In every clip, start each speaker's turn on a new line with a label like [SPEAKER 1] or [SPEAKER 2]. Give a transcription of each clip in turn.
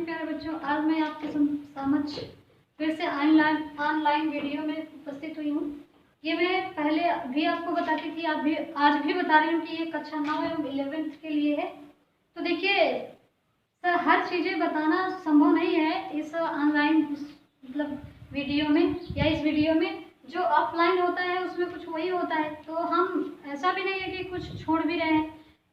[SPEAKER 1] Morning प्यारे बच्चों। आज मैं आपके समक्ष फिर से ऑनलाइन वीडियो में उपस्थित हुई हूँ। ये मैं पहले भी आपको बताती थी, आज भी बता रही हूँ कि ये कक्षा 9 एवं 11th के लिए है। तो देखिए सर, हर चीज़ें बताना संभव नहीं है इस ऑनलाइन मतलब वीडियो में या इस वीडियो में। जो ऑफलाइन होता है उसमें कुछ वही होता है, तो हम ऐसा भी नहीं है कि कुछ छोड़ भी रहे हैं।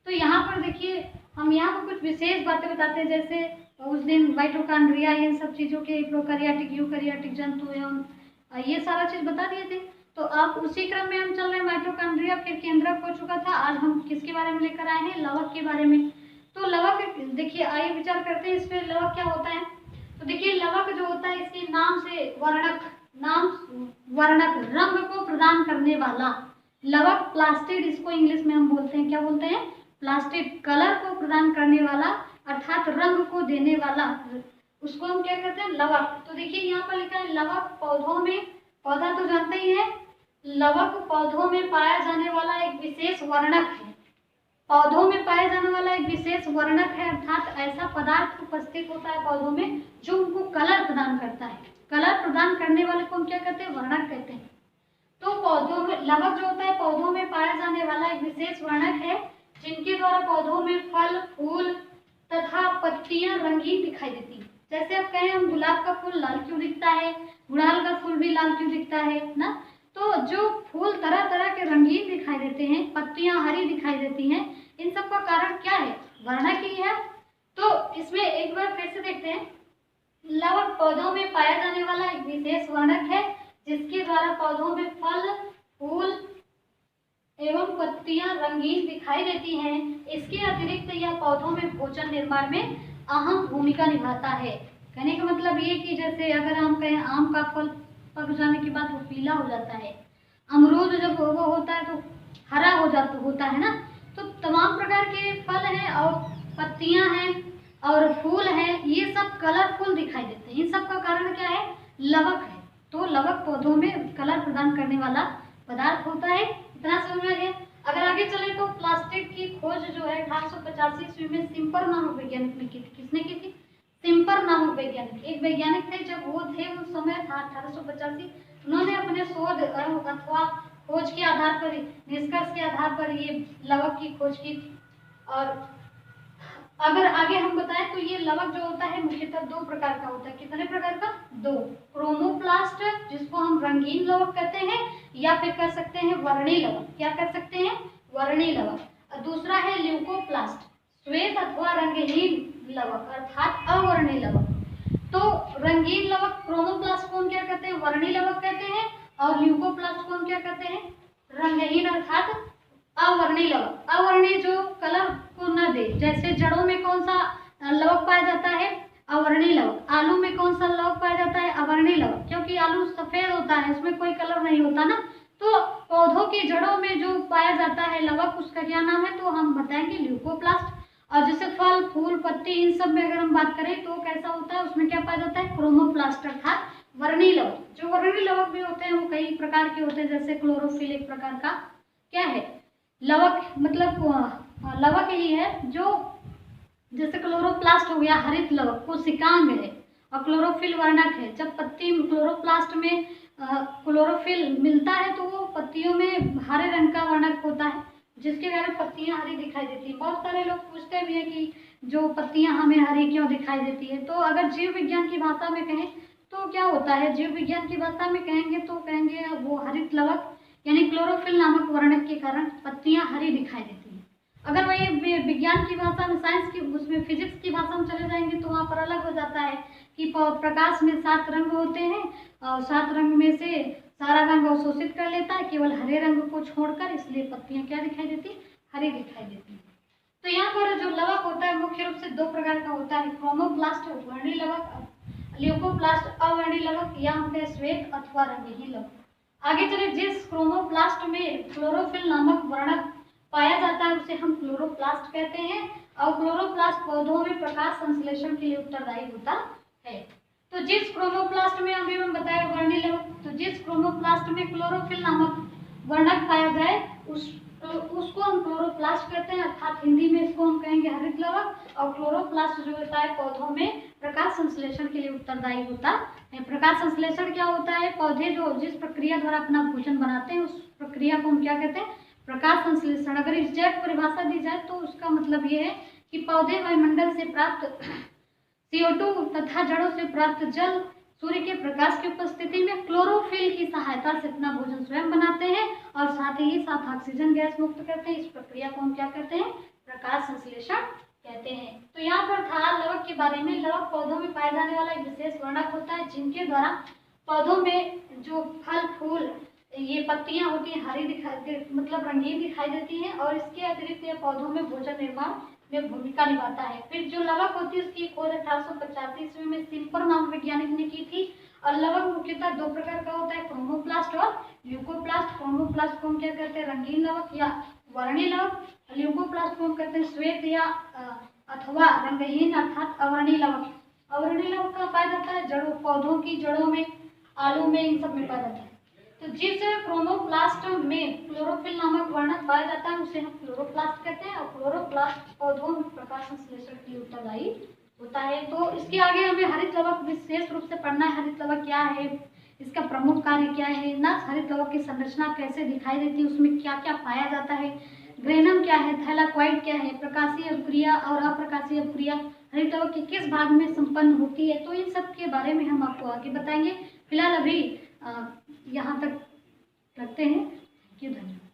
[SPEAKER 1] तो यहाँ पर देखिए हम यहाँ पर कुछ विशेष बातें बताते हैं, जैसे उस दिन माइटोकॉन्ड्रिया, इन सब चीज़ों के प्रोकैरियोटिक यूकैरियोटिक जंतु एवं ये सारा चीज़ बता दिए थे। तो आप उसी क्रम में हम चल रहे हैं। माइटोकॉन्ड्रिया फिर केंद्रक हो चुका था। आज हम किसके बारे में लेकर आए हैं? लवक के बारे में। तो लवक देखिए, आइए विचार करते हैं इस पर, लवक क्या होता है। तो देखिए लवक जो होता है, इसके नाम से वर्णक रंग को प्रदान करने वाला लवक, प्लास्टिड इसको इंग्लिश में हम बोलते हैं, क्या बोलते हैं? प्लास्टिड। कलर को प्रदान करने वाला अर्थात रंग को देने वाला, उसको हम क्या कहते हैं? लवक। तो देखिए यहाँ पर लिखा है लवक पौधों में, पौधा तो जानते ही है, लवक पौधों में पाया जाने वाला एक विशेष वर्णक है। पौधों में पाया जाने वाला एक विशेष वर्णक है, अर्थात ऐसा पदार्थ उपस्थित होता है पौधों में जो उनको कलर प्रदान करता है। कलर प्रदान करने वाले को हम क्या कहते हैं? वर्णक कहते हैं। तो पौधों में लवक जो होता है पौधों में पाया जाने वाला एक विशेष वर्णक है, जिनके द्वारा पौधों में फल, फूल तथा पत्तियां रंगीन दिखाई देती है। जैसे आप कहें हम गुलाब का फूल लाल क्यों दिखता है, गुड़हल का फूल भी लाल क्यों दिखता है ना। तो जो फूल तरह तरह के रंगीन दिखाई देते हैं, पत्तियां हरी दिखाई देती हैं, इन सब का कारण क्या है? वर्णक ही है। तो इसमें एक बार फिर से देखते हैं, लवक पौधों में पाया जाने वाला एक विशेष वर्णक है, जिसके द्वारा पौधों में फल, फूल एवं पत्तियां रंगीन दिखाई देती हैं। इसके अतिरिक्त यह पौधों में भोजन निर्माण में अहम भूमिका निभाता है। कहने का मतलब ये कि जैसे अगर हम कहें आम का फल पक जाने के बाद वो पीला हो जाता है, अमरूद जब वो होता है तो हरा होता है ना। तो तमाम प्रकार के फल हैं और पत्तियां हैं और फूल हैं, ये सब कलरफुल दिखाई देते हैं। इन सब का कारण क्या है? लवक है। तो लवक पौधों में कलर प्रदान करने वाला पदार्थ होता है। इतना समझ में आ गया। अगर आगे चले तो प्लास्टिक की खोज जो है 1885 ईस्वी में सिम्पर नामक वैज्ञानिक ने की थी। किसने की थी? सिम्पर नामक वैज्ञानिक, एक वैज्ञानिक थे। जब वो थे उस समय था 1885, उन्होंने अपने शोध अथवा खोज के आधार पर, निष्कर्ष के आधार पर ये लवक की खोज की थी। और अगर आगे हम बताएं तो ये लवक जो होता है मुख्यतः दो प्रकार का होता है। कितने प्रकार का? दो। क्रोमोप्लास्ट, जिसको हम रंगीन लवक कहते हैं, या फिर कर सकते हैं वर्णी लवक। क्या कर सकते हैं? वर्णी लवक। और दूसरा है ल्यूकोप्लास्ट, श्वेत अथवा रंगहीन लवक अर्थात अवर्णी लवक। तो रंगीन लवक क्रोमोप्लास्ट को हम क्या कहते हैं? वर्णी लवक कहते हैं। और ल्यूकोप्लास्ट को हम क्या कहते हैं? रंगहीन अर्थात अवर्णी लवक। अवर्णी जो कलर को न दे, जैसे जड़ों में कौन सा लवक पाया जाता है? अवर्णी लवक। आलू में कौन सा लवक पाया जाता है? अवर्णी लवक, क्योंकि आलू सफेद होता है, उसमें कोई कलर नहीं होता ना। तो पौधों की जड़ों में जो पाया जाता है लवक, उसका क्या नाम है? तो हम बताएंगे ल्यूकोप्लास्ट। और जैसे फल, फूल, पत्ती, इन सब में अगर हम बात करें तो कैसा होता है? उसमें क्या पाया जाता है? क्रोमोप्लास्ट अर्थात वर्णी लवक। जो वर्णी लवक भी होते हैं वो कई प्रकार के होते हैं, जैसे क्लोरोफिल एक प्रकार का क्या है? लवक, मतलब लवक ही है। जो जैसे क्लोरोप्लास्ट हो गया हरित लवक, कोशिकांग है। और क्लोरोफिल वर्णक है। जब पत्ती क्लोरोप्लास्ट में क्लोरोफिल मिलता है तो वो पत्तियों में हरे रंग का वर्णक होता है, जिसके कारण पत्तियां हरी दिखाई देती हैं। बहुत सारे लोग पूछते भी हैं कि जो पत्तियां हमें हरी क्यों दिखाई देती है। तो अगर जीव विज्ञान की भाषा में कहें तो क्या होता है? जीव विज्ञान की भाषा में कहेंगे तो कहेंगे वो हरित लवक यानी क्लोरोफिल नामक वर्णक के कारण पत्तियां हरी दिखाई देती हैं। अगर वही विज्ञान की भाषा में, साइंस की, उसमें फिजिक्स की भाषा में चले जाएंगे तो वहाँ पर अलग हो जाता है कि प्रकाश में 7 रंग होते हैं और 7 रंग में से सारा रंग अवशोषित कर लेता है केवल हरे रंग को छोड़कर, इसलिए पत्तियां क्या दिखाई देती? हरी दिखाई देती हैं। तो यहाँ पर जो लवक होता है मुख्य रूप से 2 प्रकार का होता है, क्रोमोप्लास्ट वर्णी लवक, ल्यूकोप्लास्ट अवर्णी लवक, या होता है श्वेत अथवा रंगहीन लवक। आगे चले, जिस क्रोमोप्लास्ट में क्लोरोफिल नामक वर्णक पाया जाता है उसे हम क्लोरोप्लास्ट कहते हैं। और क्लोरोप्लास्ट पौधों में प्रकाश संश्लेषण के लिए उत्तरदायी होता है। तो जिस क्रोमोप्लास्ट में अभी हम बताया वर्णी लवक, तो जिस क्रोमोप्लास्ट में क्लोरोफिल नामक वर्णक पाया जाए तो उसको हम क्लोरोप्लास्ट कहते हैं, अर्थात हिंदी में इसको हम कहेंगे हरित लवक। और क्लोरोप्लास्ट जो होता है पौधों में प्रकाश संश्लेषण के लिए उत्तरदायी होता है। प्रकाश संश्लेषण क्या होता है? पौधे जो जिस प्रक्रिया द्वारा अपना भोजन बनाते हैं उस प्रक्रिया को हम क्या कहते हैं? प्रकाश संश्लेषण। अगर एग्जैक्ट परिभाषा दी जाए तो उसका मतलब ये है कि पौधे वायुमंडल से प्राप्त CO2 तथा जड़ों से प्राप्त जल, सूर्य के प्रकाश की उपस्थिति में क्लोरोफिल की सहायता से अपना भोजन स्वयं बनाते हैं और साथ ही साथ ऑक्सीजन गैस मुक्त करते हैं। इस प्रक्रिया को हम क्या कहते हैं? प्रकाश संश्लेषण कहते हैं। तो यहाँ पर था लवक के बारे में। लवक पौधों में पाए जाने वाला एक विशेष वर्णक होता है जिनके द्वारा पौधों में जो फल फूल ये पत्तियां होती हैं हरी मतलब रंगीन दिखाई देती हैं और इसके अतिरिक्त ये पौधों में भोजन निर्माण में भूमिका निभाता है। फिर जो लवक होती है उसकी खोज 1885 ईस्वी में सिम्पर नाम वैज्ञानिक ने की थी। और लवक मुख्यतः दो प्रकार का होता है, क्रोमोप्लास्ट और ल्यूकोप्लास्ट। क्रोमोप्लास्ट को हम क्या कहते हैं? रंगीन लवक या वर्णीय लवक। ल्यूकोप्लास्ट को हम कहते हैं श्वेत या अथवा रंगहीन अर्थात अवर्णीय लवक। अवर्णीय लवक कहाँ पाया जाता है? जड़ों, पौधों की जड़ों में, आलू में, इन सब में पाया जाता है। तो जिस क्रोमोप्लास्ट में क्लोरोफिल नामक वर्णक पाया जाता है उसे हम क्लोरोप्लास्ट कहते हैं। और क्लोरोप्लास्ट पौधों में प्रकाश संश्लेषण के लिए उत्तरदायी होता है। तो इसके आगे हमें हरित लवक विशेष रूप से पढ़ना है। हरित लवक क्या है, इसका प्रमुख कार्य क्या है ना, हरित लवक की संरचना कैसे दिखाई देती है, उसमें क्या क्या पाया जाता है, ग्रेनम क्या है, थैलाकोइड क्या है, प्रकाशीय अभिक्रिया और अप्रकाशीय अभिक्रिया हरित लवक के किस भाग में संपन्न होती है, तो इन सब के बारे में हम आपको आगे बताएंगे। फिलहाल अभी यहाँ तक रखते हैं। धन्यवाद।